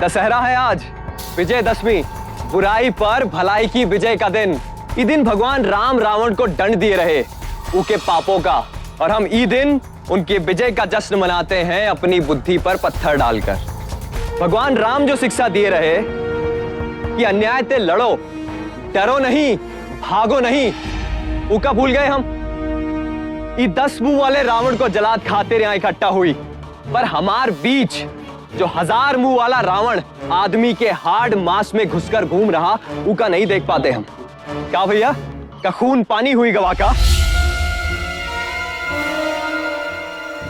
दशहरा है आज, विजयदशमी, बुराई पर भलाई की विजय का दिन। ई दिन भगवान राम रावण को दंड दिए रहे उनके पापों का, और हम ई दिन उनकी विजय का जश्न मनाते हैं अपनी बुद्धि पर पत्थर डालकर। भगवान राम जो शिक्षा दिए रहे कि अन्याय से लड़ो, डरो नहीं, भागो नहीं, उका भूल गए हम। ई 10 मुंह वाले रावण को जलाद खातिर यहां इकट्ठा हुई, पर हमार बीच जो 1000 मुंह वाला रावण आदमी के हार्ड मांस में घुसकर घूम रहा, उका नहीं देख पाते हम। क्या भैया, का खून पानी हुई गवा का?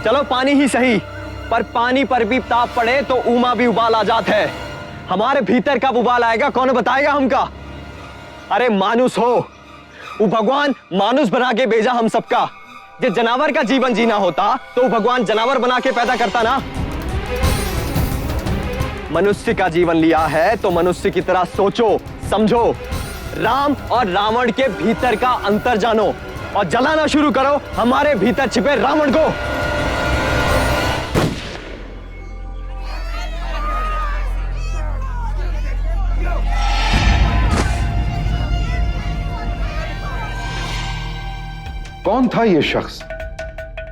चलो पानी ही सही, पर पानी पर भी ताप पड़े तो उमा भी उबाल आ जात है। हमारे भीतर कब उबाल आएगा कौन बताएगा हमका? अरे मानुस हो, वो भगवान मानुस बना के भेजा हम सबका। जे जनावर का जीवन जीना होता तो वो भगवान जनावर बना के पैदा करता ना। मनुष्य का जीवन लिया है तो मनुष्य की तरह सोचो, समझो, राम और रावण के भीतर का अंतर जानो और जलाना शुरू करो हमारे भीतर छिपे रावण को। कौन था ये शख्स?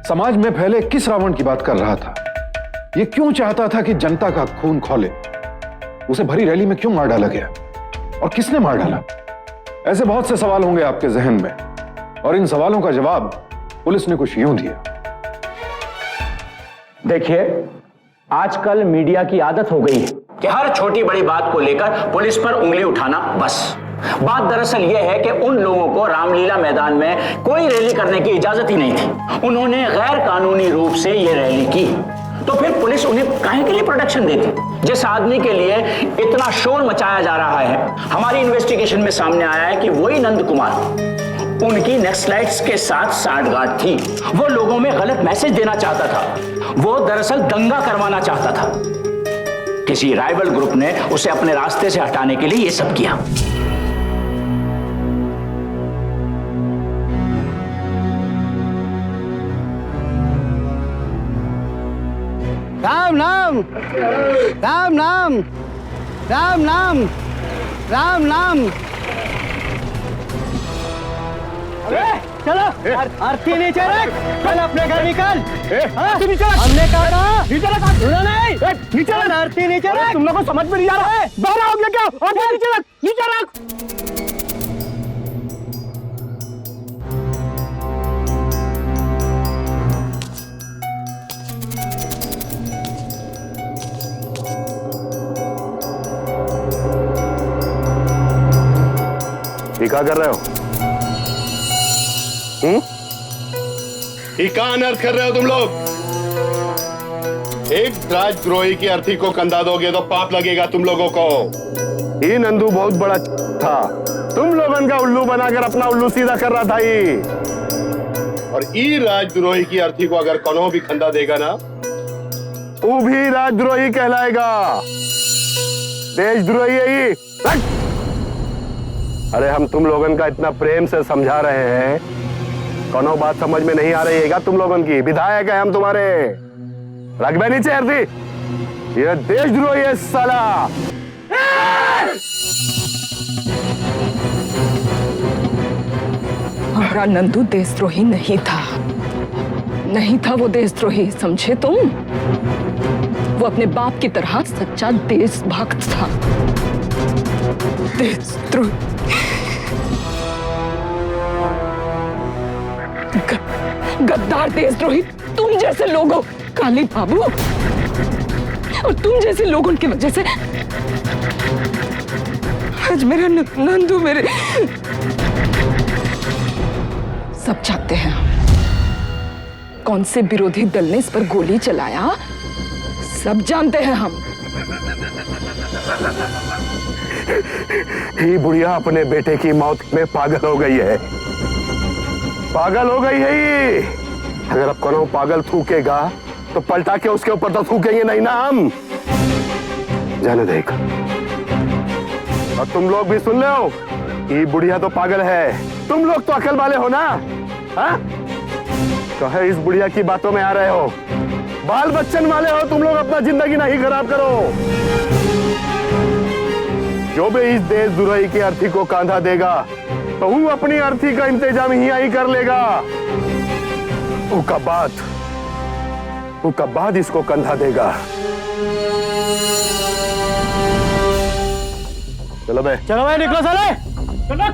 समाज में फैले किस रावण की बात कर रहा था? ये क्यों चाहता था कि जनता का खून खौले? उसे भरी रैली में क्यों मार डाला गया और किसने मार डाला? ऐसे बहुत से सवाल होंगे आपके जहन में, और इन सवालों का जवाब पुलिस ने कुछ यूं दिया। देखिए, आजकल मीडिया की आदत हो गई है कि हर छोटी बड़ी बात को लेकर पुलिस पर उंगली उठाना। बस बात दरअसल यह है कि उन लोगों को रामलीला मैदान में कोई रैली करने की इजाजत ही नहीं थी। उन्होंने गैर कानूनी रूप से यह रैली की, तो फिर पुलिस उन्हें काहे के लिए प्रोटेक्शन देती? जिस आदमी के लिए इतना शोर मचाया जा रहा है, हमारी इन्वेस्टिगेशन में सामने आया है कि वही नंद कुमार उनकी नक्सलाइट्स के साथ सांठगांठ थी। वो लोगों में गलत मैसेज देना चाहता था। वो दरअसल दंगा करवाना चाहता था। किसी राइवल ग्रुप ने उसे अपने रास्ते से हटाने के लिए ये सब किया। राम नाम, राम नाम, राम नाम, राम नाम। अरे चलो, आरती नीचे रख, चल अपने घर निकल। नीचे रख, हमने कहा था नीचे रख। सुना नहीं? नीचे रख, आरती नीचे रख। तुम लोगों को समझ में नहीं आ रहा है? बाहर हो गया क्या? आरती नीचे रख, नीचे रख। क्या कर रहे हो? क्या अनर्थ कर रहे हो तुम लोग? एक राजद्रोही की अर्थी को कंधा दोगे तो पाप लगेगा तुम लोगों को। ये नंदू बहुत बड़ा था, तुम लोगों का उल्लू बनाकर अपना उल्लू सीधा कर रहा था ये। और ये राजद्रोही की अर्थी को अगर कौनो भी कंधा देगा ना, वो भी राजद्रोही कहलाएगा। देशद्रोही है ये। अरे हम तुम लोगों का इतना प्रेम से समझा रहे हैं, कोनो बात समझ में नहीं आ रही है क्या तुम लोगों की? विधायक है हम तुम्हारे, रखबे नीचे अर्थी। ये देशद्रोही है साला। हमारा नंदू देशद्रोही नहीं था, नहीं था वो देशद्रोही, समझे तुम? वो अपने बाप की तरह सच्चा देशभक्त था। देशद्रोही, गद्दार देशद्रोही तुम जैसे लोगों, काली बाबू, और तुम जैसे लोगों की वजह से आज मेरा नंदू, मेरे सब जानते हैं कौन से विरोधी दल ने इस पर गोली चलाया, सब जानते हैं हम। ये बुढ़िया अपने बेटे की मौत में पागल हो गई है, पागल हो गई है ये। अगर अब कोनो पागल थूकेगा तो पलटा के उसके ऊपर तो थूकेंगे नहीं ना हम। जाने देख। और तुम लोग भी सुन ले हो, ये बुढ़िया तो पागल है, तुम लोग तो अकल वाले हो ना? हाँ? तो है इस बुढ़िया की बातों में आ रहे हो, बाल बच्चन वाले हो तुम लोग, अपना जिंदगी नहीं खराब करो। जो भी इस देशद्रोही की अर्थी को कांधा देगा तो वो अपनी अर्थी का इंतजाम ही कर लेगा। उसका बाद इसको कंधा देगा। चलो भाई निकलो साले। चलो।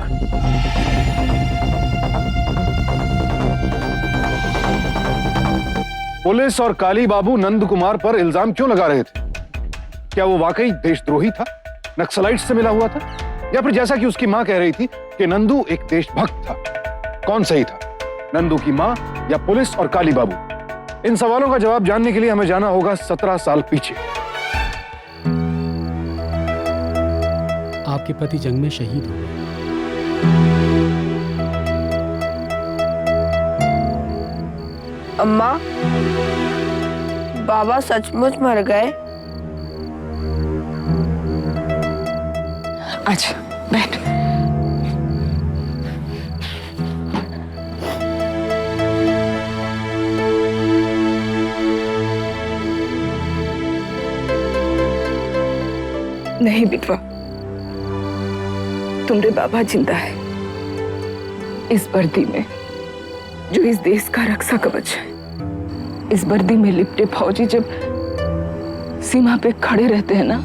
पुलिस और काली बाबू नंद कुमार पर इल्जाम क्यों लगा रहे थे? क्या वो वाकई देशद्रोही था, नक्सलाइट से मिला हुआ था, या फिर जैसा कि उसकी मां कह रही थी कि नंदू एक देशभक्त था? कौन सही था, नंदू की मां या पुलिस और काली बाबू? इन सवालों का जवाब जानने के लिए हमें जाना होगा 17 साल पीछे। आपके पति जंग में शहीद हो गए। अम्मा, बाबा सचमुच मर गए? अच्छा बैठ। नहीं बिटवा, तुम्हारे बाबा जिंदा है, इस वर्दी में जो इस देश का रक्षा कवच है। इस वर्दी में लिपटे फौजी जब सीमा पे खड़े रहते हैं ना,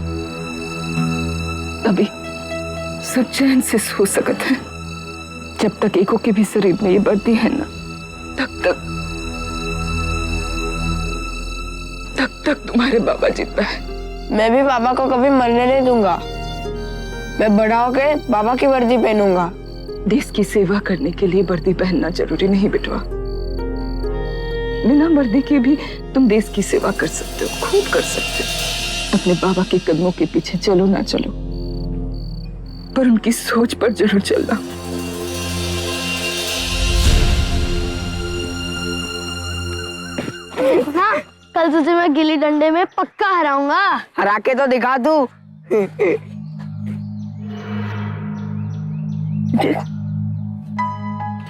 तभी सब चैन से सो सकते हैं। जब तक एको के भी शरीर में ये वर्दी है ना, तक तुम्हारे बाबा जिंदा है। मैं भी बाबा को कभी मरने नहीं दूंगा। मैं बड़ा होके बाबा की वर्दी पहनूंगा। देश की सेवा करने के लिए वर्दी पहनना जरूरी नहीं बेटवा। बिना वर्दी के भी तुम देश की सेवा कर सकते हो, खूब कर सकते हो। अपने बाबा के कदमों के पीछे चलो ना चलो, पर उनकी सोच पर जरूर चलना। हाँ, कल तुझे मैं गिल्ली डंडे में पक्का हराऊंगा। हरा के तो दिखा तू।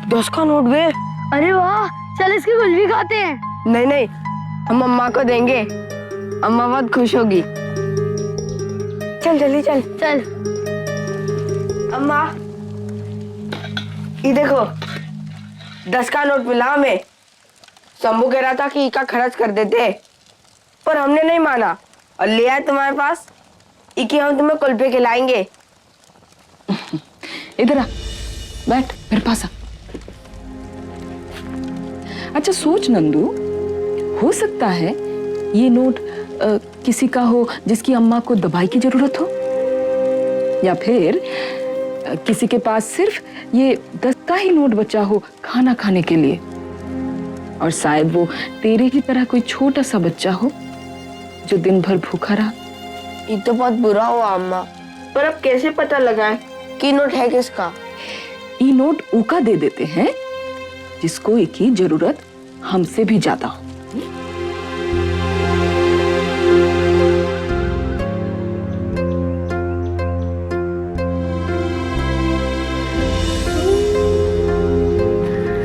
10 का नोट गए। अरे वाह, चल इसकी कुल्फी खाते हैं। नहीं नहीं, हम अम्मा को देंगे, अम्मा बहुत खुश होगी। चल जल्दी चल। चल। अम्मा, ये देखो 10 का नोट मिला हमें। शंभू कह रहा था कि इका खर्च कर देते, पर हमने नहीं माना और ले आए तुम्हारे पास। इकी हम तुम्हें कुल्फी खिलाएंगे। इधर आ, बैठ मेरे पास आ। अच्छा सोच नंदू, हो सकता है ये नोट किसी का हो जिसकी अम्मा को दवाई की जरूरत हो, या फिर किसी के पास सिर्फ ये 10 का ही नोट बचा हो खाना खाने के लिए, और शायद वो तेरे ही तरह कोई छोटा सा बच्चा हो जो दिन भर भूखा रहा। ये तो बहुत बुरा हुआ अम्मा, पर अब कैसे पता लगाए कि नोट है किसका? ये नोट ऊका दे देते हैं जिसको एक ही जरूरत हमसे भी ज्यादा हो।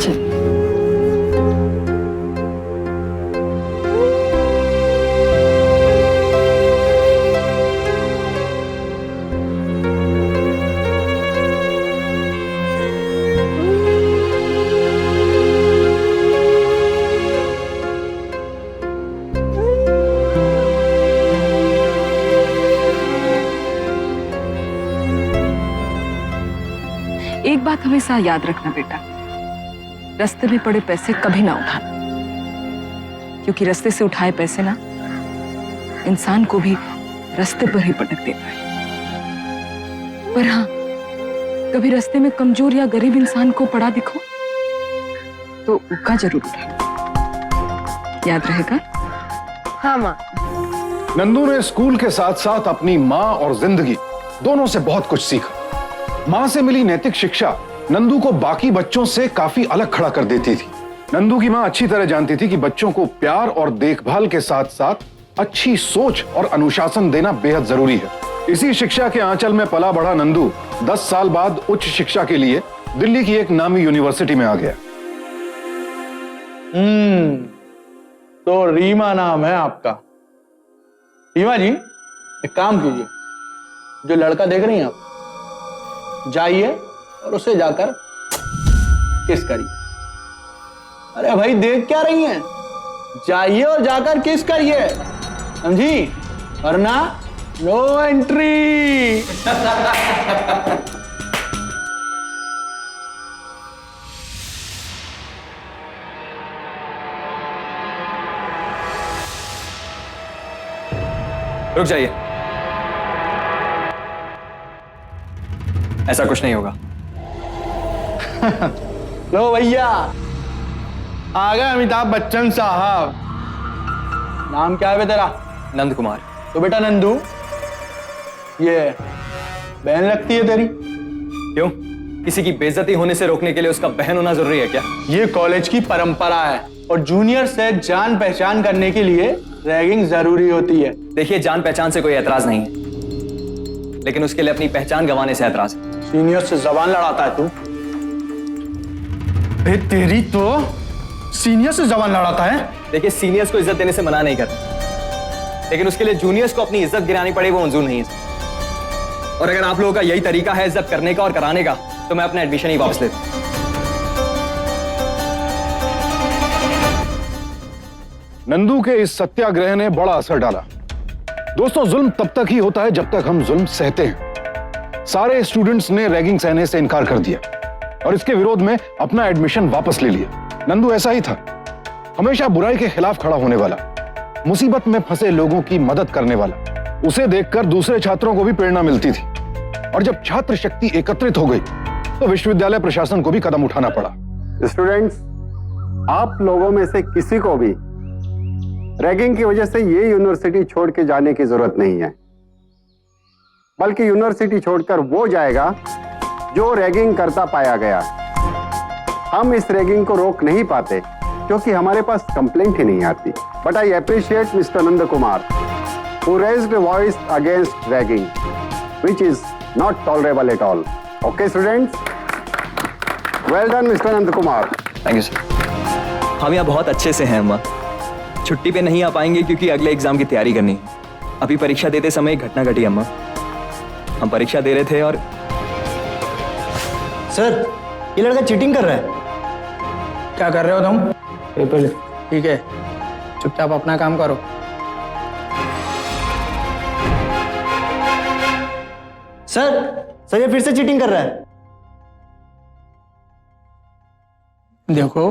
चल। एक बात हमेशा याद रखना बेटा, रास्ते में पड़े पैसे कभी ना उठाना, क्योंकि रास्ते से उठाए पैसे ना इंसान को भी रास्ते पर ही पटक देता है। पर हाँ, कभी रास्ते में कमजोर या गरीब इंसान को पड़ा दिखो तो उका जरूर उठाना, याद रहेगा? हाँ माँ। नंदू ने स्कूल के साथ साथ अपनी माँ और जिंदगी दोनों से बहुत कुछ सीखा। मां से मिली नैतिक शिक्षा नंदू को बाकी बच्चों से काफी अलग खड़ा कर देती थी। नंदू की मां अच्छी तरह जानती थी कि बच्चों को प्यार और देखभाल के साथ साथ अच्छी सोच और अनुशासन देना बेहद जरूरी है। इसी शिक्षा के आंचल में पला बढ़ा नंदू 10 साल बाद उच्च शिक्षा के लिए दिल्ली की एक नामी यूनिवर्सिटी में आ गया। तो रीमा नाम है आपका। रीमा जी, एक काम कीजिए, जो लड़का देख रही हैं आप, जाइए और उससे जाकर किस करिए। अरे भाई देख क्या रही हैं, जाइए और जाकर किस करिए, समझी, वरना नो एंट्री। रुक जाइए, ऐसा कुछ नहीं होगा। लो भैया, आ गए अमिताभ बच्चन साहब। नाम क्या है बे तेरा? नंद कुमार। तो बेटा नंदू, ये बहन लगती है तेरी? क्यों, किसी की बेइज्जती होने से रोकने के लिए उसका बहन होना जरूरी है क्या? ये कॉलेज की परंपरा है और जूनियर से जान पहचान करने के लिए रैगिंग जरूरी होती है। देखिए, जान पहचान से कोई एतराज नहीं है, लेकिन उसके लिए अपनी पहचान गंवाने से एतराज है। सीनियर से जबान लड़ाता है तू? बे तेरी तो सीनियर से जबान लड़ाता है। देखिए, सीनियर्स को इज्जत देने से मना नहीं करता, लेकिन उसके लिए जूनियर्स को अपनी इज्जत गिरानी पड़े वो मंजूर नहीं है। और अगर आप लोगों का यही तरीका है इज्जत करने का और कराने का, तो मैं अपना एडमिशन ही वापस लेता हूं। नंदू के इस सत्याग्रह ने बड़ा असर डाला। दोस्तों, जुल्म तब तक ही होता है जब तक हम जुल्म सहते हैं। सारे स्टूडेंट्स ने रैगिंग सहने से इनकार कर दिया और इसके विरोध में अपना एडमिशन वापस ले लिया। नंदू ऐसा ही था, हमेशा बुराई के खिलाफ खड़ा होने वाला, मुसीबत में फंसे लोगों की मदद करने वाला। उसे देखकर दूसरे छात्रों को भी प्रेरणा मिलती थी और जब छात्र शक्ति एकत्रित हो गई तो विश्वविद्यालय प्रशासन को भी कदम उठाना पड़ा। स्टूडेंट्स, आप लोगों में से किसी को भी रैगिंग की वजह से ये यूनिवर्सिटी छोड़ के जाने की जरूरत नहीं है, बल्कि यूनिवर्सिटी छोड़कर वो जाएगा जो रैगिंग करता पाया गया। हम इस रैगिंग को रोक नहीं पाते क्योंकि हमारे पास कंप्लेंट ही नहीं आती। But I appreciate mister Nand Kumar who raised a voice against ragging, which is not tolerable at all. Okay, students? Well done, Mr. Nand Kumar. Thank you sir. हम यहाँ बहुत अच्छे से हैं अम्मा। छुट्टी पे नहीं आ पाएंगे क्योंकि अगले एग्जाम की तैयारी करनी है। अभी परीक्षा देते समय एक घटना घटी अम्मा। हम परीक्षा दे रहे थे और सर, ये लड़का चीटिंग कर रहा है। क्या कर रहे हो तुम? पेपर। ठीक है, चुपचाप अपना काम करो। सर ये फिर से चीटिंग कर रहा है। देखो,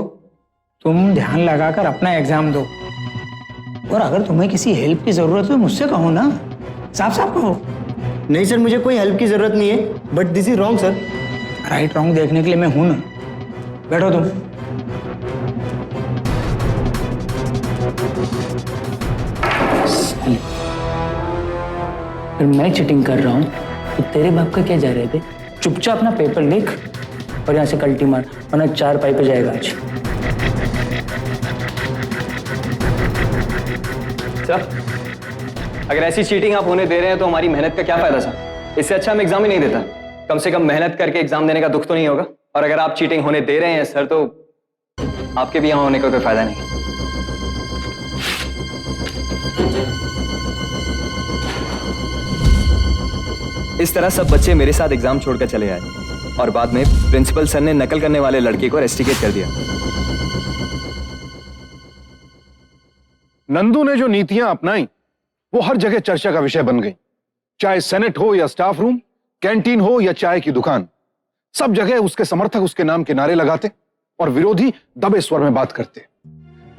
तुम ध्यान लगाकर अपना एग्जाम दो और अगर तुम्हें किसी हेल्प की जरूरत हो मुझसे कहो ना, साफ साफ कहो। नहीं सर, मुझे कोई हेल्प की जरूरत नहीं है, but this is wrong sir. Right wrong देखने के लिए मैं हूं ना। बैठो तुम। फिर मैं चीटिंग कर रहा हूं तो तेरे बाप का क्या जा रहे थे? चुपचाप अपना पेपर लिख और यहाँ से कल्टी मार, वरना 4 पाई पे जाएगा आज। सर, अगर ऐसी चीटिंग आप होने दे रहे हैं तो हमारी मेहनत का क्या फायदा सर? इससे अच्छा हम एग्जाम ही नहीं देता। कम से कम मेहनत करके एग्जाम देने का दुख तो नहीं होगा। और अगर आप चीटिंग होने दे रहे हैं सर, तो आपके भी यहां होने का कोई फायदा नहीं। इस तरह सब बच्चे मेरे साथ एग्जाम छोड़कर चले आए और बाद में प्रिंसिपल सर ने नकल करने वाले लड़के को रेस्टिकेट कर दिया। नंदू ने जो नीतियां अपनाई वो हर जगह चर्चा का विषय बन गई। चाहे सेनेट हो या स्टाफ रूम, कैंटीन हो या चाय की दुकान, सब जगह उसके समर्थक उसके नाम के नारे लगाते और विरोधी दबे स्वर में बात करते।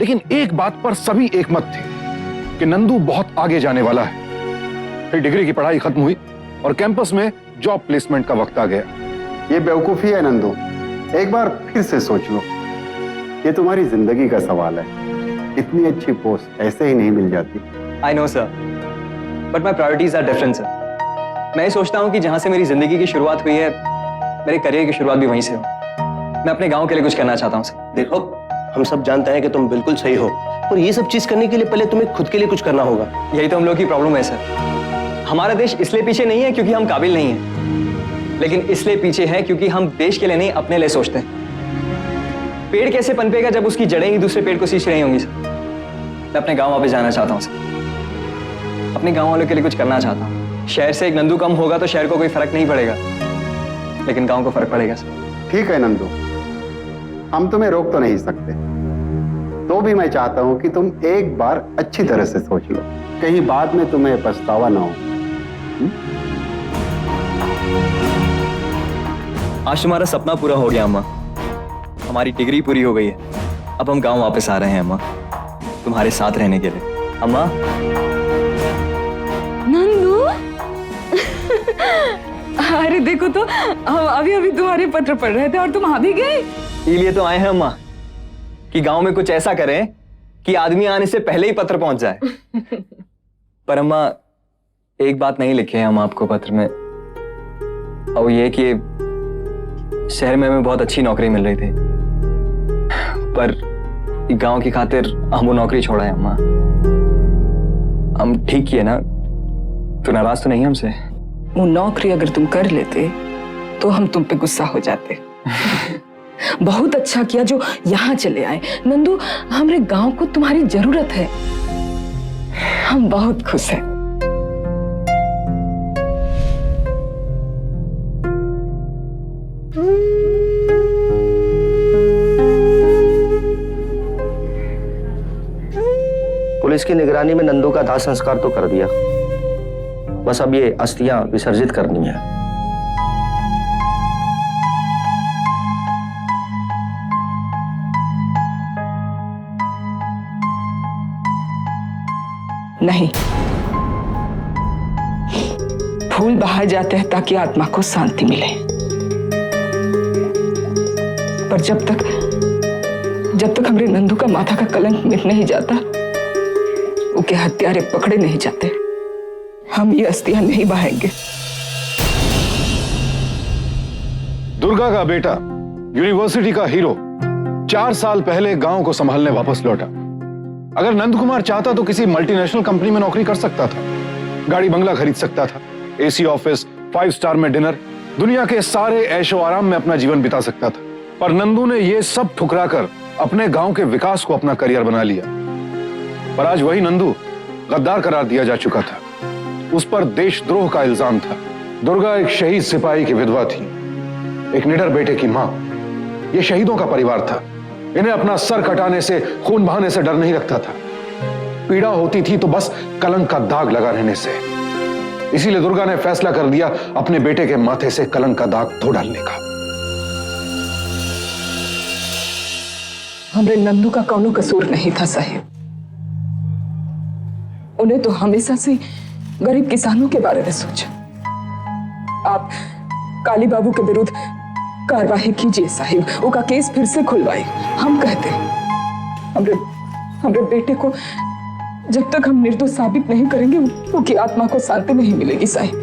लेकिन एक बात पर सभी एकमत थे कि नंदू बहुत आगे जाने वाला है। फिर डिग्री की पढ़ाई खत्म हुई और कैंपस में जॉब प्लेसमेंट का वक्त आ गया। ये बेवकूफी है नंदू, एक बार फिर से सोच लो। ये तुम्हारी जिंदगी का सवाल है। इतनी अच्छी पोस्ट ऐसे ही नहीं मिल जाती। I know sir, but my priorities are different sir. मैं सोचता हूँ कि जहां से मेरी जिंदगी की शुरुआत हुई है, मेरे करियर की शुरुआत भी वहीं से हो। मैं अपने गांव के लिए कुछ करना चाहता हूँ सर। देखो, हम सब जानते हैं कि तुम बिल्कुल सही हो, और ये सब चीज करने के लिए पहले तुम्हें खुद के लिए कुछ करना होगा। यही तो हम लोग की प्रॉब्लम है सर। हमारा देश इसलिए पीछे नहीं है क्योंकि हम काबिल नहीं हैं, लेकिन इसलिए पीछे है क्योंकि हम देश के लिए नहीं अपने लिए सोचते हैं। पेड़ कैसे पनपेगा जब उसकी जड़ें ही दूसरे पेड़ को सींच रही होंगी सर। मैं अपने गांव वापस जाना चाहता हूं सर। अपने गांव वालों के लिए कुछ करना चाहता हूं। शहर से एक नंदू कम होगा तो शहर को कोई फर्क नहीं पड़ेगा, लेकिन गांव को फर्क पड़ेगा सर। ठीक है नंदू, हम तुम्हें रोक तो नहीं सकते, तो भी मैं चाहता हूं कि तुम एक बार अच्छी तरह से सोच लो, कहीं बाद में तुम्हें पछतावा ना हो। आज तुम्हारा सपना पूरा हो गया अम्मा, हमारी डिग्री पूरी हो गई है। अब हम गांव वापस आ रहे हैं अम्मा, तुम्हारे साथ रहने के लिए। अम्मा। नंदू अरे देखो तो, हम अभी अभी तुम्हारे पत्र पढ़ रहे थे और तुम आ भी गए। इसलिए तो आए हैं अम्मा कि गांव में कुछ ऐसा करें कि आदमी आने से पहले ही पत्र पहुंच जाए। पर अम्मा एक बात नहीं लिखे हैं हम आपको पत्र में, और ये कि शहर में हमें बहुत अच्छी नौकरी मिल रही थी, पर गांव की खातिर हम वो नौकरी छोड़ा है अम्मा। हम ठीक किए ना, तो नाराज तो नहीं हमसे? वो नौकरी अगर तुम कर लेते तो हम तुम पे गुस्सा हो जाते। बहुत अच्छा किया जो यहाँ चले आए नंदू, हमारे गांव को तुम्हारी जरूरत है, हम बहुत खुश हैं। पुलिस की निगरानी में नंदू का दाह संस्कार तो कर दिया, बस अब ये अस्थियां विसर्जित करनी है। नहीं, फूल बहाए जाते हैं ताकि आत्मा को शांति मिले, पर जब तक हमारे नंदू का माथा का कलंक मिट नहीं जाता, उनके हत्यारे पकड़े नहीं जाते, हम ये अस्थियां नहीं बहाएंगे। दुर्गा का बेटा, यूनिवर्सिटी का हीरो, 4 साल पहले गांव को संभालने वापस लौटा। अगर नंद कुमार चाहता तो किसी मल्टीनेशनल कंपनी में नौकरी कर सकता था, गाड़ी बंगला खरीद सकता था, एसी ऑफिस, 5 स्टार में डिनर, दुनिया के सारे ऐशो आराम में अपना जीवन बिता सकता था। पर नंदू ने यह सब ठुकराकर अपने गांव के विकास को अपना करियर बना लिया। पर आज वही नंदू गद्दार करार दिया जा चुका था, उस पर देशद्रोह का इल्जाम था। दुर्गा एक शहीद सिपाही की विधवा थी, एक निडर बेटे की मां। ये शहीदों का परिवार था, इन्हें अपना सर कटाने से, खून बहाने से डर नहीं लगता था। पीड़ा होती थी तो बस कलंक का दाग लगा रहने से। इसीलिए दुर्गा ने फैसला कर दिया अपने बेटे के माथे से कलंक का दाग धो डालने का। हमरे नंदू का कौनो कसूर नहीं था साहिब, उन्हें तो हमेशा से गरीब किसानों के बारे में सोचा। आप काली बाबू के विरुद्ध कार्रवाई कीजिए साहिब, उनका केस फिर से खुलवाए। हम कहते हैं हमरे बेटे को जब तक हम निर्दोष साबित नहीं करेंगे, उनकी आत्मा को शांति नहीं मिलेगी साहिब।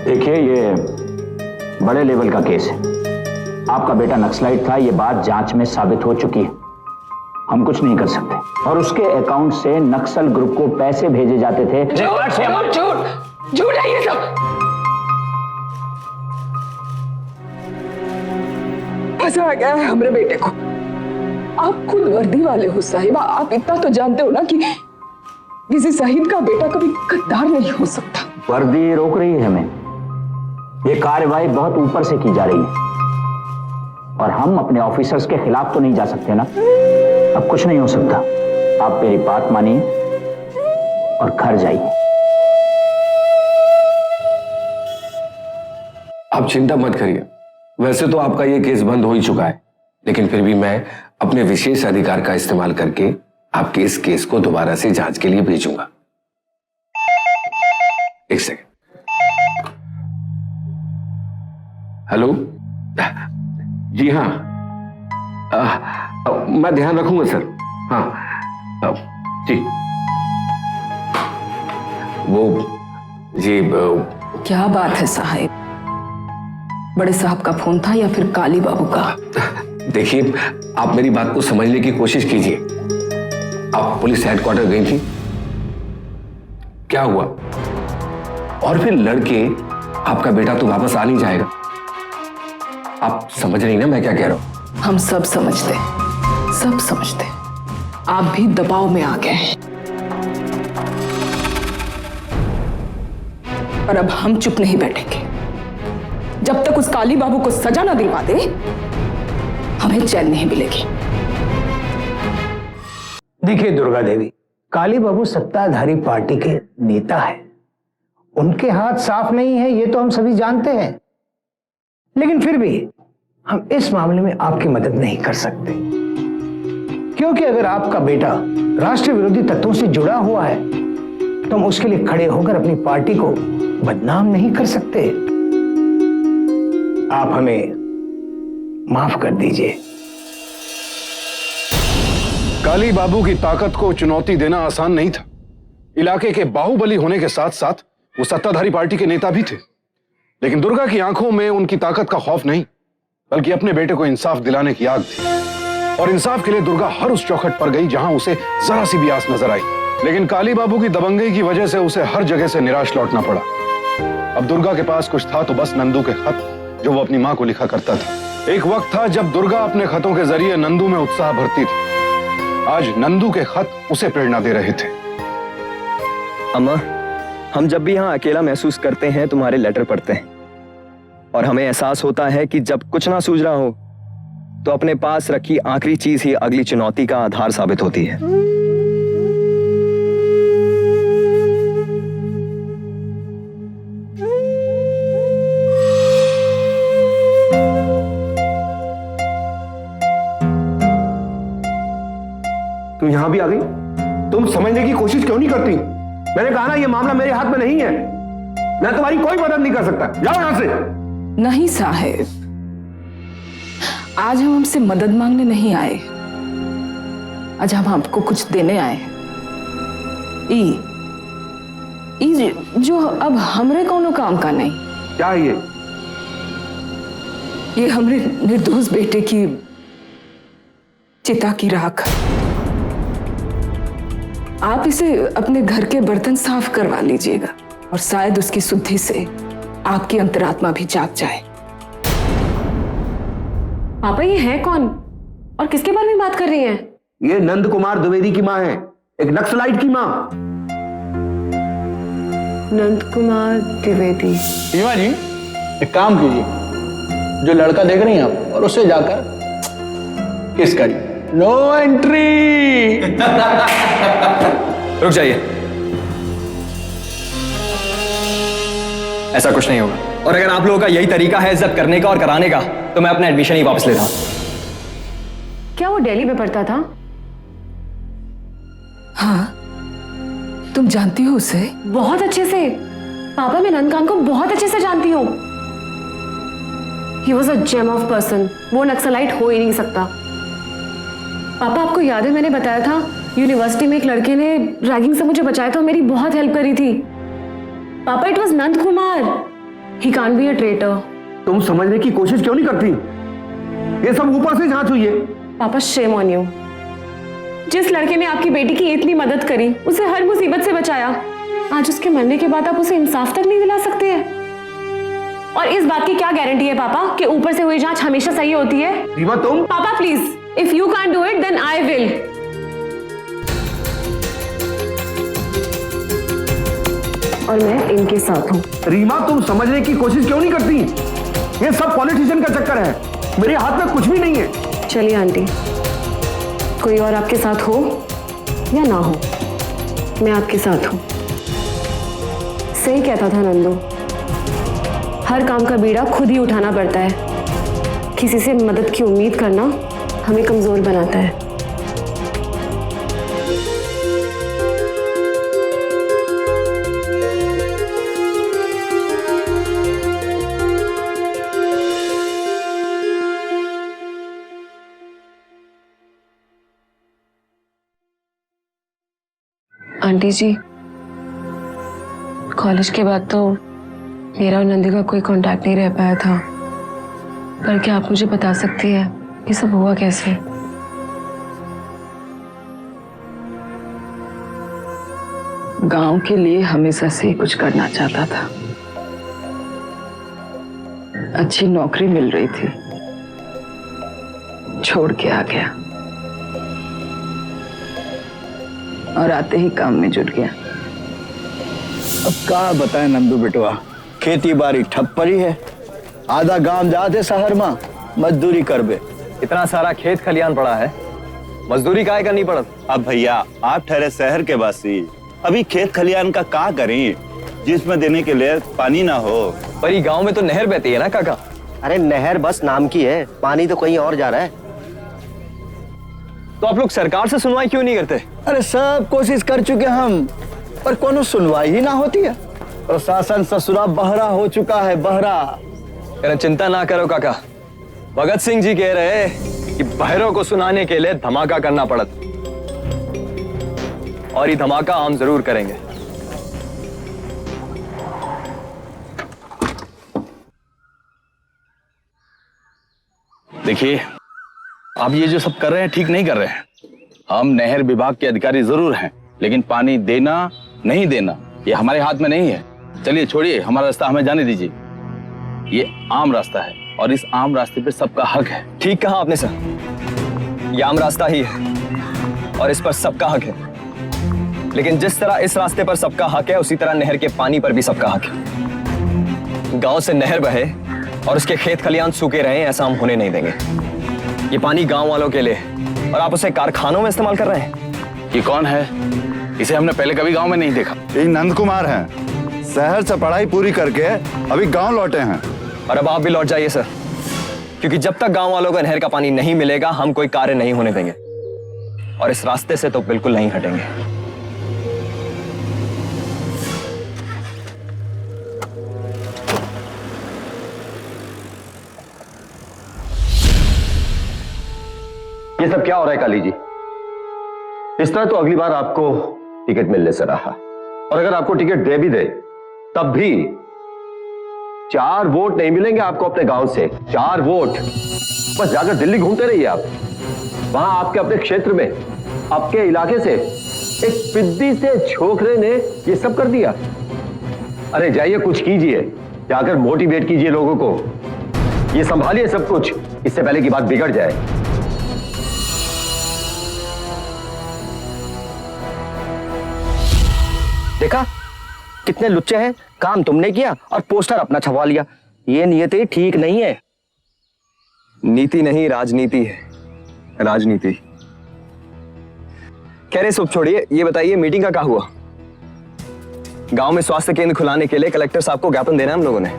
देखिए, ये बड़े लेवल का केस है, आपका बेटा नक्सलाइट था, ये बात जांच में साबित हो चुकी है, हम कुछ नहीं कर सकते। और उसके अकाउंट से नक्सल ग्रुप को पैसे भेजे जाते थे। झूठ है ये सब, फंसा गया है हमरे बेटे को। आप खुद वर्दी वाले हो साहिब, आप इतना तो जानते हो ना कि किसी शहीद का बेटा कभी गद्दार नहीं हो सकता। वर्दी रोक रही है हमें, ये कार्रवाई बहुत ऊपर से की जा रही है, और हम अपने ऑफिसर्स के खिलाफ तो नहीं जा सकते ना। अब कुछ नहीं हो सकता, आप मेरी बात मानिए और घर जाइए। आप चिंता मत करिए, वैसे तो आपका ये केस बंद हो ही चुका है, लेकिन फिर भी मैं अपने विशेष अधिकार का इस्तेमाल करके आपके इस केस को दोबारा से जांच के लिए भेजूंगा। एक सेकंड। हेलो, जी हाँ, मैं ध्यान रखूंगा सर। हाँ जी, क्या बात है साहिब, बड़े साहब का फोन था या फिर काली बाबू का? देखिए, आप मेरी बात को समझने की कोशिश कीजिए। आप पुलिस हेडक्वार्टर गई थी, क्या हुआ? और फिर लड़के, आपका बेटा तो वापस आ नहीं जाएगा। आप समझ रही ना मैं क्या कह रहा हूं? हम सब समझते, सब समझते, आप भी दबाव में आ गए हैं। पर अब हम चुप नहीं बैठेंगे। जब तक उस काली बाबू को सजा ना दिलवा दे, हमें चैन नहीं मिलेगी। देखिए दुर्गा देवी, काली बाबू सत्ताधारी पार्टी के नेता है, उनके हाथ साफ नहीं है, ये तो हम सभी जानते हैं। लेकिन फिर भी हम इस मामले में आपकी मदद नहीं कर सकते, क्योंकि अगर आपका बेटा राष्ट्र विरोधी तत्वों से जुड़ा हुआ है तो हम उसके लिए खड़े होकर अपनी पार्टी को बदनाम नहीं कर सकते। आप हमें माफ कर दीजिए। काली बाबू की ताकत को चुनौती देना आसान नहीं था। इलाके के बाहुबली होने के साथ साथ वो सत्ताधारी पार्टी के नेता भी थे, लेकिन दुर्गा की आंखों में उनकी ताकत का खौफ नहीं, बल्कि अपने बेटे को इंसाफ दिलाने की आग थी। और इंसाफ के लिए दुर्गा हर उस चौखट पर गई जहां उसे जरा सी भी आस नजर आई, लेकिन काली बाबू की दबंगई की वजह से उसे हर जगह से निराश लौटना पड़ा। अब दुर्गा के पास कुछ था तो बस नंदू के खत, जो वो अपनी मां को लिखा करता था। एक वक्त था जब दुर्गा अपने खतों के जरिए नंदू में उत्साह भरती थी। आज नंदू के खत उसे प्रेरणा दे रहे थे। अम्मा, हम जब भी यहाँ अकेला महसूस करते हैं तुम्हारे लेटर पढ़ते हैं, और हमें एहसास होता है कि जब कुछ ना सूझ रहा हो तो अपने पास रखी आखिरी चीज ही अगली चुनौती का आधार साबित होती है। तुम यहां भी आ गई? तुम समझने की कोशिश क्यों नहीं करती? मैंने कहा ना, ये मामला मेरे हाथ में नहीं है, मैं तुम्हारी कोई मदद नहीं कर सकता। जाओ यहां से। नहीं साहेब, आज हम हमसे मदद मांगने नहीं आए, आज हम आपको कुछ देने आए हैं। जो अब हमरे कौनो काम का नहीं। क्या है ये हमरे निर्दोष बेटे की चिता की राख। आप इसे अपने घर के बर्तन साफ करवा लीजिएगा, और शायद उसकी शुद्धि से आपकी अंतरात्मा भी जाग जाए। पापा, ये है कौन और किसके बारे में बात कर रही हैं? ये नंद कुमार द्विवेदी की मां है, एक नक्सलाइट की मां। नंद कुमार द्विवेदी। सीमा जी, एक काम कीजिए, जो लड़का देख रही हैं आप, और उससे जाकर किस करिए। No entry. रुक जाइए, ऐसा कुछ नहीं होगा। और अगर आप लोगों का यही तरीका है इज्जत करने का और कराने का, तो मैं अपना एडमिशन ही वापस लेता हूं। क्या वो दिल्ली में पढ़ता था? हाँ, तुम जानती हो उसे? बहुत अच्छे से पापा, मैं नंदकान को बहुत अच्छे से जानती हूँ। He was a gem of person। वो नक्सलाइट हो ही नहीं सकता। पापा, आपको याद है मैंने बताया था यूनिवर्सिटी में एक लड़के ने रैगिंग से मुझे बचाया था, मेरी बहुत हेल्प करी थी। पापा, it was Nand Kumar. He can't be a traitor. तुम समझने की कोशिश क्यों नहीं करती? ये सब ऊपर से जांच हुई है। पापा, शेम ऑन यू। जिस लड़के ने आपकी बेटी की इतनी मदद करी, उसे हर मुसीबत से बचाया, आज उसके मरने के बाद आप उसे इंसाफ तक नहीं दिला सकते हैं। और इस बात की क्या गारंटी है पापा कि ऊपर से हुई जांच हमेशा सही होती है? रीमा, तुम? पापा please, if you can't do it then I will. और मैं इनके साथ हूँ। रीमा, तुम समझने की कोशिश क्यों नहीं करती? ये सब पॉलिटिशियन का चक्कर है, मेरे हाथ में कुछ भी नहीं है। चलिए आंटी, कोई और आपके साथ हो या ना हो, मैं आपके साथ हूँ। सही कहता था नंदू, हर काम का बीड़ा खुद ही उठाना पड़ता है। किसी से मदद की उम्मीद करना हमें कमजोर बनाता है। आंटी जी, कॉलेज के बाद तो मेरा और नंदी का कोई कांटेक्ट नहीं रह पाया था, पर क्या आप मुझे बता सकती हैं ये सब हुआ कैसे? गांव के लिए हमेशा से ही कुछ करना चाहता था। अच्छी नौकरी मिल रही थी, छोड़ के आ गया और आते ही काम में जुट गया। अब क्या बताएं नंदू बेटवा, खेती बाड़ी ठप पड़ी है। आधा गांव जाते शहर में मजदूरी करबे। इतना सारा खेत खलियान पड़ा है, मजदूरी काहे करनी पड़त? अब भैया आप ठहरे शहर के वासी, अभी खेत खलियान का क्या करें जिसमें देने के लिए पानी ना हो। पर ये गांव में तो नहर बहती है ना काका? अरे नहर बस नाम की है, पानी तो कहीं और जा रहा है। तो आप लोग सरकार से सुनवाई क्यों नहीं करते? अरे सब कोशिश कर चुके हम, पर कोनो सुनवाई ही ना होती है। प्रशासन ससुरा बहरा हो चुका है, बहरा। अरे चिंता ना करो काका, भगत सिंह जी कह रहे कि बहरों को सुनाने के लिए धमाका करना पड़त, और ये धमाका हम जरूर करेंगे। देखिए, आप ये जो सब कर रहे हैं ठीक नहीं कर रहे हैं। हम नहर विभाग के अधिकारी जरूर हैं, लेकिन पानी देना नहीं देना ये हमारे हाथ में नहीं है। चलिए छोड़िए, हमारा रास्ता हमें जाने दीजिए। ये आम रास्ता है और इस आम रास्ते पे सबका हक है। ठीक कहा आपने सर, ये आम रास्ता ही है और इस पर सबका हक है। लेकिन जिस तरह इस रास्ते पर सबका हक है, उसी तरह नहर के पानी पर भी सबका हक है। गांव से नहर बहे और उसके खेत खलियान सूखे रहे, ऐसा हम होने नहीं देंगे। ये पानी गांव वालों के लिए, और आप उसे कारखानों में इस्तेमाल कर रहे हैं। ये कौन है? इसे हमने पहले कभी गांव में नहीं देखा। ये नंद कुमार हैं, शहर से पढ़ाई पूरी करके अभी गांव लौटे हैं। और अब आप भी लौट जाइए सर, क्योंकि जब तक गांव वालों को नहर का पानी नहीं मिलेगा, हम कोई कार्य नहीं होने देंगे, और इस रास्ते से तो बिल्कुल नहीं हटेंगे। ये सब क्या हो रहा है काली जी? इस तरह तो अगली बार आपको टिकट मिलने से रहा, और अगर आपको टिकट दे भी दे तब भी 4 वोट नहीं मिलेंगे आपको अपने गांव से। 4 वोट बस जाकर दिल्ली घूमते रहिए आप। वहां आपके अपने क्षेत्र में, आपके इलाके से एक पिद्दी से छोकरे ने ये सब कर दिया। अरे जाइए, कुछ कीजिए, जाकर मोटिवेट कीजिए लोगों को। ये संभालिए सब कुछ, इससे पहले की बात बिगड़ जाए। देखा कितने लुच्चे हैं, काम तुमने किया और पोस्टर अपना छपवा लिया। ये नियति ठीक नहीं है। नीति नहीं, राजनीति है, राजनीति। खैर सब छोड़िए, ये बताइए मीटिंग का क्या हुआ? गांव में स्वास्थ्य केंद्र खुलाने के लिए कलेक्टर साहब को ज्ञापन देना है हम लोगों ने।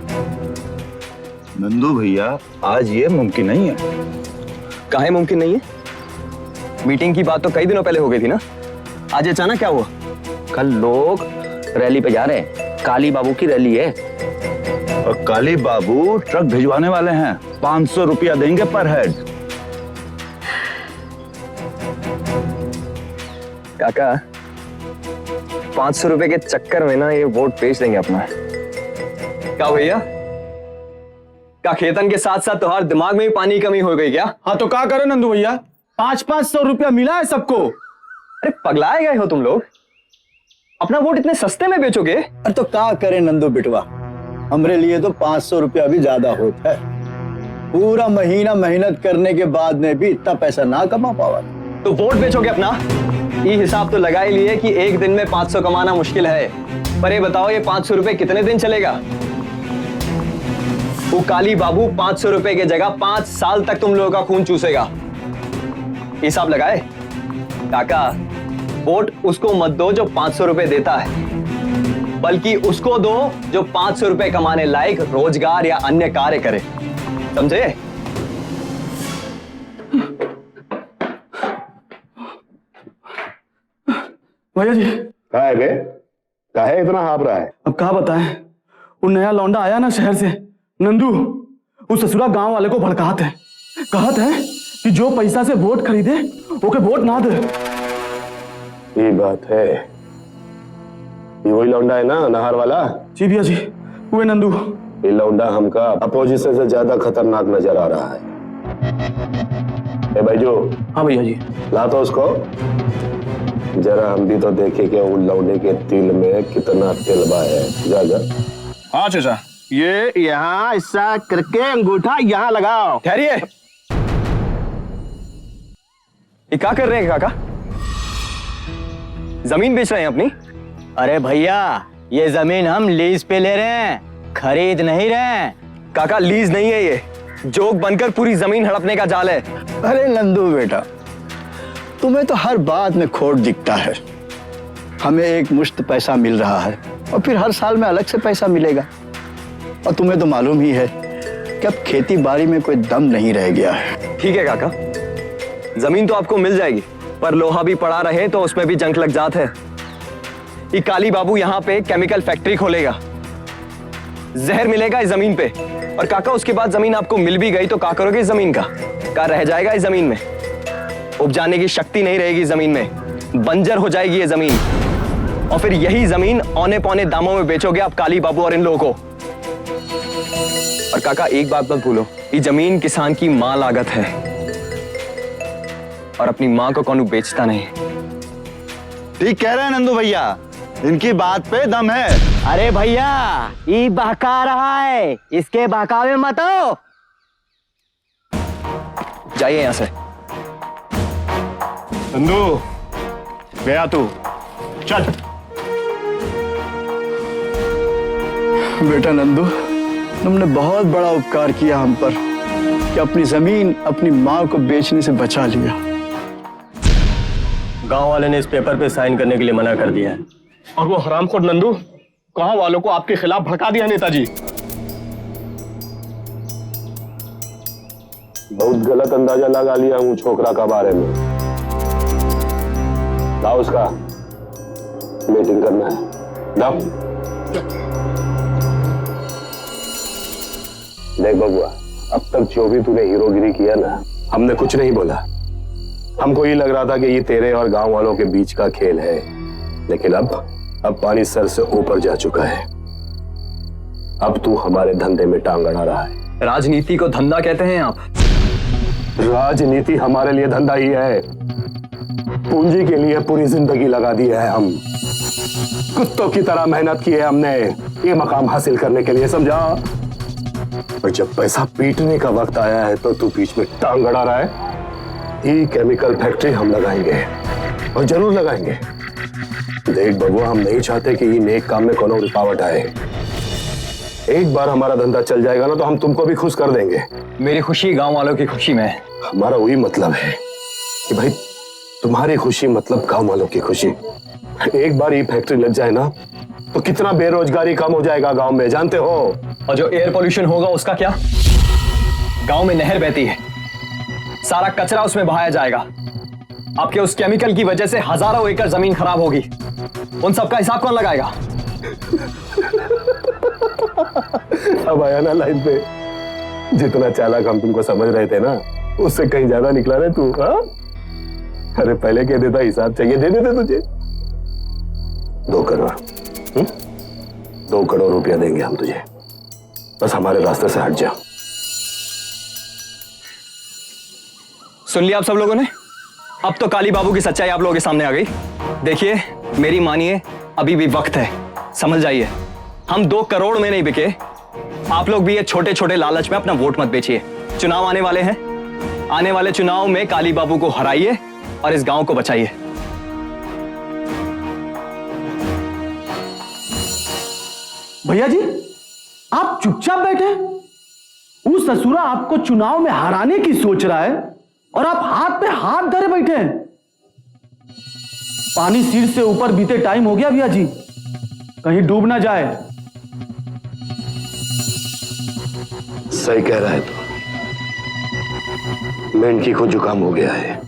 नंदू भैया, आज ये मुमकिन नहीं है। काहे मुमकिन नहीं है? मीटिंग की बात तो कई दिनों पहले हो गई थी ना, आज अचानक क्या हुआ? कल लोग रैली पे जा रहे हैं, काली बाबू की रैली है। और काली बाबू ट्रक भिजवाने वाले हैं, 500 रुपया देंगे पर हेड। काका 500 रुपए के चक्कर में ना ये वोट बेच देंगे अपना। क्या भैया, क्या खेतन के साथ साथ तुम्हारे दिमाग में भी पानी की कमी हो गई क्या? हाँ तो क्या करें नंदू भैया, 500-500 रुपया मिला है सबको। अरे पगलाए गए हो तुम लोग, अपना वोट इतने सस्ते में बेचोगे? अरे तो क्या करें नंदू बिटवा, हमरे लिए तो 500 रुपया भी ज्यादा होता है। पूरा महीना मेहनत करने के बाद में भी इतना पैसा ना कमा पावा। तो वोट बेचोगे अपना? ये हिसाब तो लगा ही लिए कि एक दिन में 500 कमाना मुश्किल है, पर ये बताओ ये 500 रुपए कितने दिन चलेगा? वो काली बाबू 500 रुपए की जगह 5 साल तक तुम लोगों का खून चूसेगा। हिसाब लगाए? काका वोट उसको मत दो जो 500 रुपए देता है, बल्कि उसको दो जो 500 रुपए कमाने लायक रोजगार या अन्य कार्य करे, समझे? भैया जी, काहे बे? काहे इतना हाँप रहा है? अब कहा बताएं, वो नया लौंडा आया ना शहर से, नंदू, वो ससुरा गांव वाले को भड़काते हैं, कहते हैं कि जो पैसा से वोट खरीदे ओके वोट ना दे। ये बात है, ये वही लौंडा है ना नहर वाला? जी भैया जी, वो नंदू। ये लौंडा हमका अपोजिशन से ज्यादा खतरनाक नजर आ रहा है। ए भाई जो। हाँ भैया जी। ला तो उसको, जरा हम भी तो देखे कि उन लौंडे के तिल में कितना तिलबा है। जा जा। हाँ चाचा, ये यहाँ ऐसा करके अंगूठा यहाँ लगाओ। ठहरिए, ये क्या कर रहे हैं काका? जमीन बेच रहे हैं अपनी? अरे भैया, ये जमीन हम लीज पे ले रहे हैं, खरीद नहीं रहे हैं। काका लीज नहीं है ये, जोक बनकर पूरी जमीन हड़पने का जाल है। अरे नंदू बेटा, तुम्हें तो हर बात में खोट दिखता है। हमें एक मुश्त पैसा मिल रहा है और फिर हर साल में अलग से पैसा मिलेगा। और तुम्हें तो मालूम ही है कि अब खेती बाड़ी में कोई दम नहीं रह गया है। ठीक है काका, जमीन तो आपको मिल जाएगी, पर लोहा भी पड़ा रहे तो उसमें भी जंग लग जात है। ये काली बाबू यहाँ पे केमिकल फैक्ट्री खोलेगा, जहर मिलेगा इस जमीन पे। और काका उसके बाद जमीन आपको मिल भी गई तो क्या करोगे इस जमीन का? क्या रह जाएगा इस जमीन में? उपजाने की शक्ति नहीं रहेगी जमीन में, बंजर हो जाएगी ये जमीन। और फिर यही जमीन औने पौने दामों में बेचोगे आप काली बाबू और इन लोगों को। और काका एक बात मत भूलो, ये जमीन किसान की मां लागत है और अपनी मां को कौन बेचता नहीं। ठीक कह रहे हैं नंदू भैया, इनकी बात पे दम है। अरे भैया, ये बहका रहा है, इसके बहकावे मत हो। जाइए यहां से। नंदू गया तू, चल। बेटा नंदू, तुमने बहुत बड़ा उपकार किया हम पर कि अपनी जमीन अपनी माँ को बेचने से बचा लिया। गांव वाले ने इस पेपर पे साइन करने के लिए मना कर दिया है। और वो हरामखोर नंदू गांव वालों को आपके खिलाफ भड़का दिया नेताजी। बहुत गलत अंदाजा लगा लिया हूं छोकरा का बारे में। लाओ उसका मीटिंग करना है। लाओ। देख बबुआ, अब तक जो भी तूने हीरोगिरी किया ना, हमने कुछ नहीं बोला। हमको ये लग रहा था कि ये तेरे और गांव वालों के बीच का खेल है, लेकिन अब पानी सर से ऊपर जा चुका है। अब तू हमारे धंधे में टांग अड़ा रहा है। राजनीति को धंधा कहते हैं आप? राजनीति हमारे लिए धंधा ही है। पूंजी के लिए पूरी जिंदगी लगा दी है। हम कुत्तों की तरह मेहनत की है हमने ये मकाम हासिल करने के लिए, समझा? और जब पैसा पीटने का वक्त आया है तो तू बीच में टांग अड़ा रहा है। ये केमिकल फैक्ट्री हम लगाएंगे और जरूर लगाएंगे। देख बबुआ, हम नहीं चाहते कि ये नेक काम में कोनो रुकावट आए। एक बार हमारा धंधा चल जाएगा ना तो हम तुमको भी खुश कर देंगे। मेरी खुशी गांव वालों की खुशी में है। हमारा वही मतलब है कि भाई तुम्हारी खुशी मतलब गांव वालों की खुशी। एक बार ये फैक्ट्री लग जाए ना तो कितना बेरोजगारी कम हो जाएगा गांव में, जानते हो? और जो एयर पोल्यूशन होगा उसका क्या? गांव में नहर बहती है, सारा कचरा उसमें बहाया जाएगा। आपके उस केमिकल की वजह से हजारों एकड़ जमीन खराब होगी। उन सब का हिसाब कौन लगाएगा? अब आया ना लाइन पे। जितना चालाक हम तुमको समझ रहे थे ना, उससे कहीं ज्यादा निकला ना तू। हाँ? अरे पहले कह देता हिसाब चाहिए, दे देते तुझे 2 करोड़। 2 करोड़ रुपया देंगे हम तुझे, बस हमारे रास्ते से हट जा। सुन लिया आप सब लोगों ने? अब तो काली बाबू की सच्चाई आप लोगों के सामने आ गई। देखिए, मेरी मानिए, अभी भी वक्त है, समझ जाइए। हम 2 करोड़ में नहीं बिके। आप लोग भी ये छोटे छोटे लालच में अपना वोट मत बेचिए। चुनाव आने वाले हैं, आने वाले चुनाव में काली बाबू को हराइए और इस गांव को बचाइए। भैया जी, आप चुपचाप बैठे। वो ससुरा आपको चुनाव में हराने की सोच रहा है और आप हाथ पे हाथ धरे बैठे हैं। पानी सिर से ऊपर बीते टाइम हो गया भैया जी, कहीं डूब ना जाए। सही कह रहा है तू। मेंढकी को जुकाम हो गया है।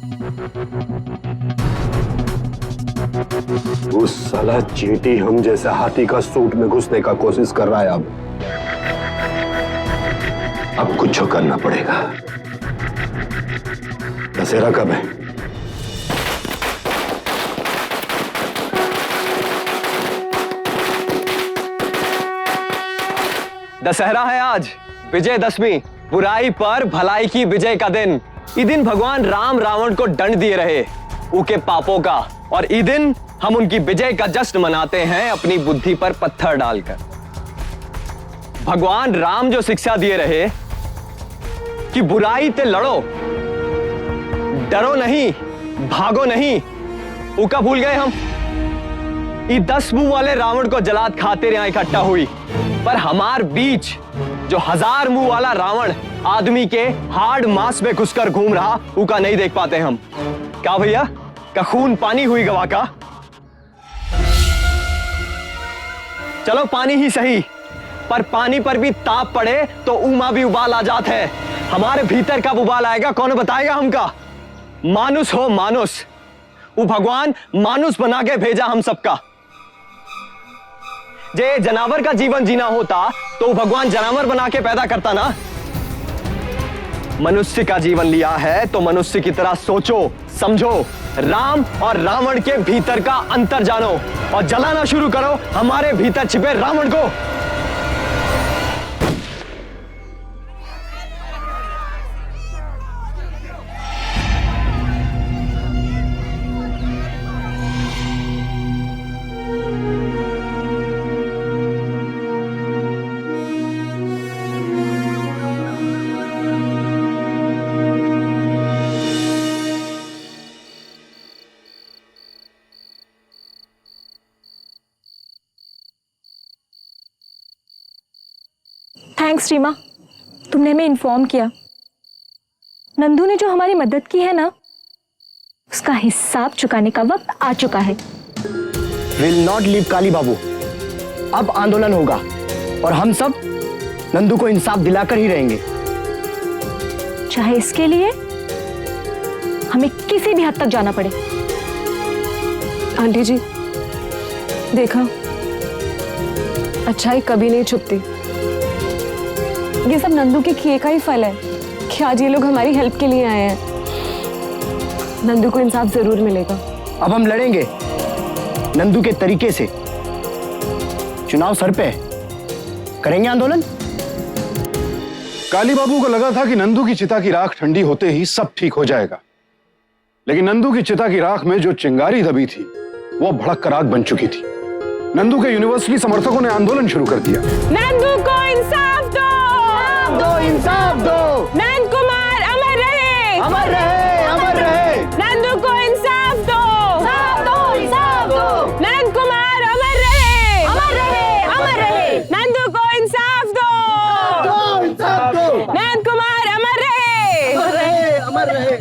वो साला चींटी हम जैसे हाथी का सूट में घुसने का कोशिश कर रहा है। अब कुछ करना पड़ेगा। दशहरा कब है? दशहरा है आज, विजयदशमी, बुराई पर भलाई की विजय का दिन। इस दिन भगवान राम रावण को दंड दिए रहे उनके पापों का, और इस दिन हम उनकी विजय का जश्न मनाते हैं अपनी बुद्धि पर पत्थर डालकर। भगवान राम जो शिक्षा दिए रहे कि बुराई से लड़ो, डरो नहीं, भागो नहीं, उका भूल गए हम। ये 10 मुंह वाले रावण को जलाद खातिर यहाँ इकट्ठा हुई, पर हमार बीच जो 1000 मुंह वाला रावण आदमी के हार्ड मास में घुसकर घूम रहा, उका नहीं देख पाते हम। क्या भैया, का खून पानी हुई गवा का? चलो पानी ही सही, पर पानी पर भी ताप पड़े तो उमा भी उबाल आ जात है। हमारे भीतर कब उबाल आएगा कौन बताएगा हमका? मानुस हो मानुस, वो भगवान मानुस बना के भेजा हम सबका। जे जानवर का जीवन जीना होता तो भगवान जानवर बना के पैदा करता ना। मनुष्य का जीवन लिया है तो मनुष्य की तरह सोचो समझो, राम और रावण के भीतर का अंतर जानो और जलाना शुरू करो हमारे भीतर छिपे रावण को। थैंक्स रीमा, तुमने हमें इन्फॉर्म किया। नंदू ने जो हमारी मदद की है ना, उसका हिसाब चुकाने का वक्त आ चुका है। विल नॉट लीव काली बाबू, अब आंदोलन होगा और हम सब नंदू को इंसाफ दिलाकर ही रहेंगे, चाहे इसके लिए हमें किसी भी हद तक जाना पड़े। आंटी जी देखा, अच्छाई कभी नहीं छुपती। ये सब नंदू के किए का ही फल है कि आज ये लोग हमारी हेल्प के लिए आए हैं। नंदू को इंसाफ जरूर मिलेगा। अब हम लड़ेंगे नंदू के तरीके से। चुनाव सर पे, करेंगे आंदोलन। काली बाबू को लगा था कि नंदू की चिता की राख ठंडी होते ही सब ठीक हो जाएगा, लेकिन नंदू की चिता की राख में जो चिंगारी दबी थी वो भड़क कर आग बन चुकी थी। नंदू के यूनिवर्सिटी समर्थकों ने आंदोलन शुरू कर दिया। नंदू को इंसाफ दो, इंसाफ दो। नंद कुमार अमर रहे, अमर रहे, अमर रहे। नंदू को इंसाफ दो, इंसाफ दो। नंद कुमार अमर रहे, अमर रहे, अमर रहे। नंदू को इंसाफ दो, इंसाफ दो। नंद कुमार अमर रहे, अमर रहे, अमर रहे।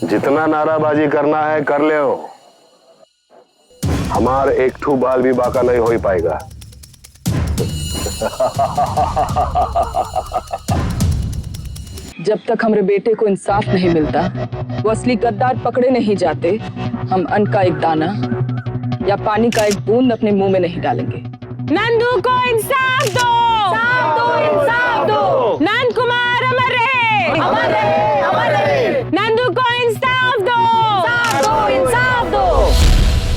जितना नाराबाजी करना है कर ले हो, हमार एक ठू बाल भी बाका नहीं हो ही पाएगा। जब तक हमारे बेटे को इंसाफ नहीं मिलता, वो असली गद्दार पकड़े नहीं जाते, हम अन्न का एक दाना या पानी का एक बूंद अपने मुंह में नहीं डालेंगे। नंदू को इंसाफ दो, इंसाफ दो। नंद कुमार अमर रहे, अमर रहे, अमर रहे। नंदू को इंसाफ दो, इंसाफ दो।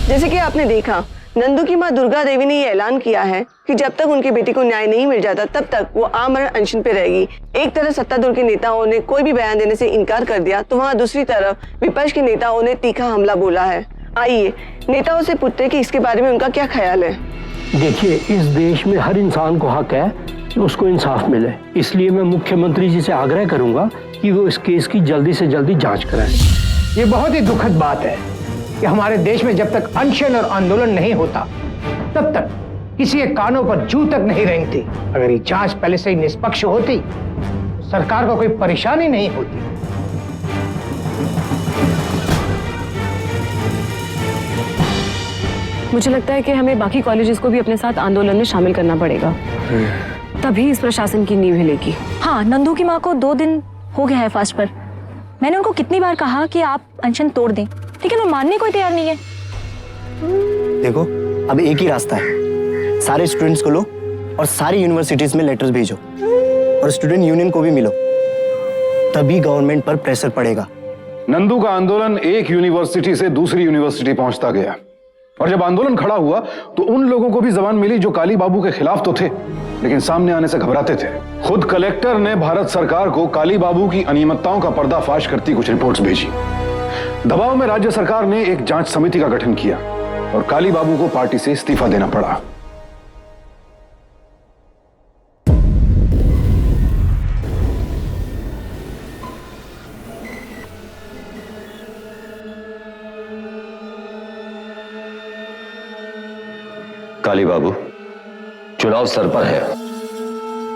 जैसे कि आपने देखा, नंदू की मां दुर्गा देवी ने ये ऐलान किया है कि जब तक उनकी बेटी को न्याय नहीं मिल जाता तब तक वो आमरण अनशन पे रहेगी। एक तरफ सत्तारूढ़ के नेताओं ने कोई भी बयान देने से इनकार कर दिया, तो वहाँ दूसरी तरफ विपक्ष के नेताओं ने तीखा हमला बोला है। आइए नेताओं से पूछते हैं कि इसके बारे में उनका क्या ख्याल है। देखिए, इस देश में हर इंसान को हक है कि उसको इंसाफ मिले, इसलिए मैं मुख्यमंत्री जी से आग्रह करूंगा कि वो इस केस की जल्दी से जल्दी जांच कराएं। ये बहुत ही दुखद बात है कि हमारे देश में जब तक अनशन और आंदोलन नहीं होता तब तक किसी के कानों पर जू तक नहीं रेंगती। अगर ये जांच पहले से ही निष्पक्ष होती, सरकार को कोई परेशानी नहीं होती। मुझे लगता है कि हमें बाकी कॉलेजेस को भी अपने साथ आंदोलन में शामिल करना पड़ेगा, तभी इस प्रशासन की नींव हिलेगी। हाँ, नंदू की माँ को 2 दिन हो गया है फास्ट पर। मैंने उनको कितनी बार कहा कि आप अनशन तोड़ दें, लेकिन वो मानने को तैयार नहीं है। देखो, अब एक ही रास्ता है, सारे स्टूडेंट्स को लो और सारी यूनिवर्सिटीज में लेटर्स भेजो और स्टूडेंट यूनियन को भी मिलो, तभी गवर्नमेंट पर प्रेशर पड़ेगा। नंदू का आंदोलन एक यूनिवर्सिटी से दूसरी यूनिवर्सिटी पहुंचता गया, और जब आंदोलन खड़ा हुआ तो उन लोगों को भी जबान मिली जो काली बाबू के खिलाफ तो थे, लेकिन सामने आने से घबराते थे। खुद कलेक्टर ने भारत सरकार को काली बाबू की अनियमितताओं का पर्दाफाश करती कुछ रिपोर्ट्स भेजी। दबाव में राज्य सरकार ने एक जांच समिति का गठन किया और काली बाबू को पार्टी से इस्तीफा देना पड़ा। काली बाबू, चुनाव सर पर है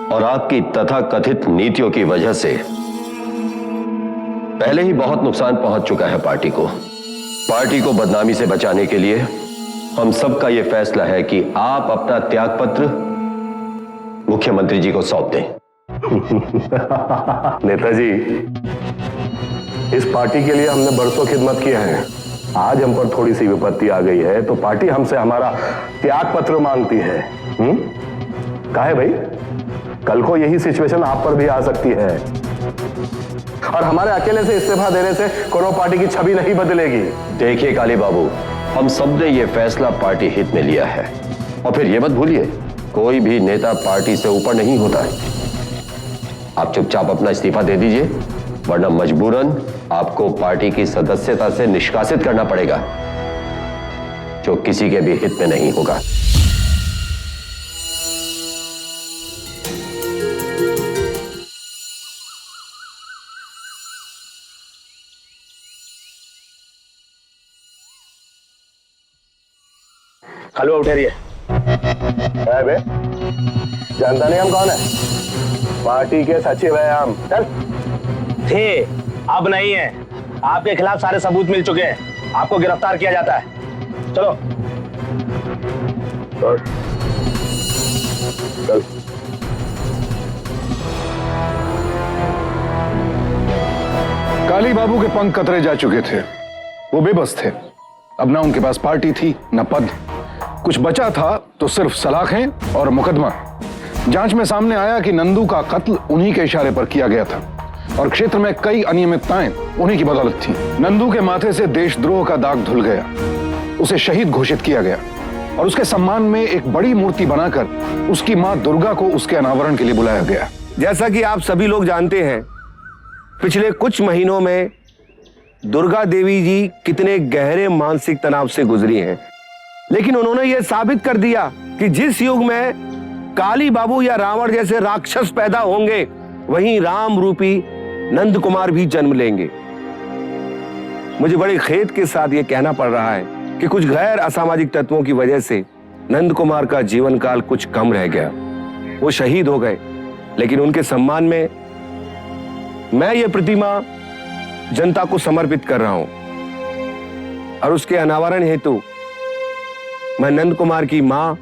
और आपकी तथाकथित नीतियों की वजह से पहले ही बहुत नुकसान पहुंच चुका है पार्टी को। पार्टी को बदनामी से बचाने के लिए हम सबका यह फैसला है कि आप अपना त्यागपत्र मुख्यमंत्री जी को सौंप दें। नेताजी, इस पार्टी के लिए हमने बरसों खिदमत किया है। आज हम पर थोड़ी सी विपत्ति आ गई है तो पार्टी हमसे हमारा त्याग पत्र मांगती है। काहे भाई, कल को यही सिचुएशन आप पर भी आ सकती है और हमारे अकेले से इस्तीफा देने से कोनो पार्टी की छवि नहीं बदलेगी। देखिए काली बाबू, हम सब ने यह फैसला पार्टी हित में लिया है और फिर यह मत भूलिए, कोई भी नेता पार्टी से ऊपर नहीं होता है। आप चुपचाप अपना इस्तीफा दे दीजिए, वरना मजबूरन आपको पार्टी की सदस्यता से निष्कासित करना पड़ेगा, जो किसी के भी हित में नहीं होगा। हेलो, उठेरिए। बे, जानता नहीं हम कौन है? पार्टी के सचिव है हम। चल। थे, अब नहीं है। आपके खिलाफ सारे सबूत मिल चुके हैं, आपको गिरफ्तार किया जाता है। चलो। चल। काली बाबू के पंख कतरे जा चुके थे। वो बेबस थे। अब ना उनके पास पार्टी थी न पद। कुछ बचा था तो सिर्फ सलाखें और मुकदमा। जांच में सामने आया कि नंदू का कत्ल उन्हीं के इशारे पर किया गया था और क्षेत्र में कई अनियमितताएं उन्हीं की बदौलत थी। नंदू के माथे से देशद्रोह का दाग धुल गया, उसे शहीद घोषित किया गया और उसके सम्मान में एक बड़ी मूर्ति बनाकर उसकी मां दुर्गा को उसके अनावरण के लिए बुलाया गया। जैसा कि आप सभी लोग जानते हैं, पिछले कुछ महीनों में दुर्गा देवी जी कितने गहरे मानसिक तनाव से गुजरी हैं, लेकिन उन्होंने यह साबित कर दिया कि जिस युग में काली बाबू या रावण जैसे राक्षस पैदा होंगे, वहीं राम रूपी नंद कुमार भी जन्म लेंगे। मुझे बड़े खेद के साथ यह कहना पड़ रहा है कि कुछ गैर असामाजिक तत्वों की वजह से नंद कुमार का जीवन काल कुछ कम रह गया। वो शहीद हो गए, लेकिन उनके सम्मान में मैं ये प्रतिमा जनता को समर्पित कर रहा हूं और उसके अनावरण हेतु मैं नंद कुमार की मां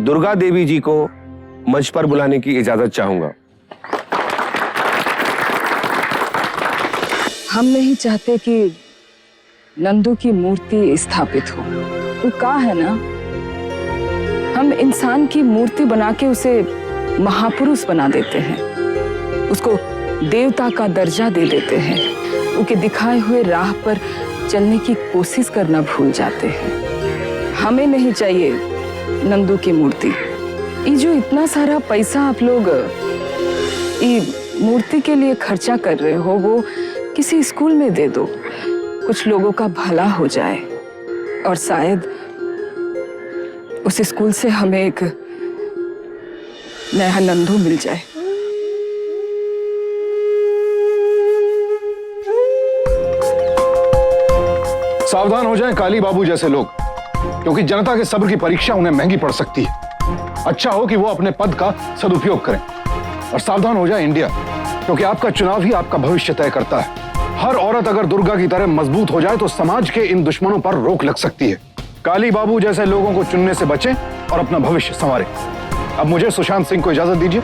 दुर्गा देवी जी को मंच पर बुलाने की इजाजत चाहूंगा। हम नहीं चाहते कि नंदू की मूर्ति स्थापित हो। वो कहा है ना, हम इंसान की मूर्ति बना के उसे महापुरुष बना देते हैं, उसको देवता का दर्जा दे देते हैं, उनके दिखाए हुए राह पर चलने की कोशिश करना भूल जाते हैं। हमें नहीं चाहिए नंदू की मूर्ति। ये जो इतना सारा पैसा आप लोग ये मूर्ति के लिए खर्चा कर रहे हो, वो किसी स्कूल में दे दो, कुछ लोगों का भला हो जाए और शायद उस स्कूल से हमें एक नया नंदू मिल जाए। सावधान हो जाएं काली बाबू जैसे लोग, क्योंकि जनता के सब्र की परीक्षा उन्हें महंगी पड़ सकती है। अच्छा हो कि वो अपने पद का सदुपयोग करें। और सावधान हो जाए इंडिया, क्योंकि आपका चुनाव ही आपका भविष्य तय करता है। हर औरत अगर दुर्गा की तरह मजबूत हो जाए तो समाज के इन दुश्मनों पर रोक लग सकती है। काली बाबू जैसे लोगों को चुनने से बचें और अपना भविष्य संवारें। अब मुझे सुशांत सिंह को इजाजत दीजिए।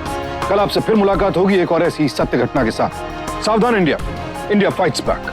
कल आपसे फिर मुलाकात होगी एक और ऐसी सत्य घटना के साथ। सावधान इंडिया, इंडिया फाइट्स बैक।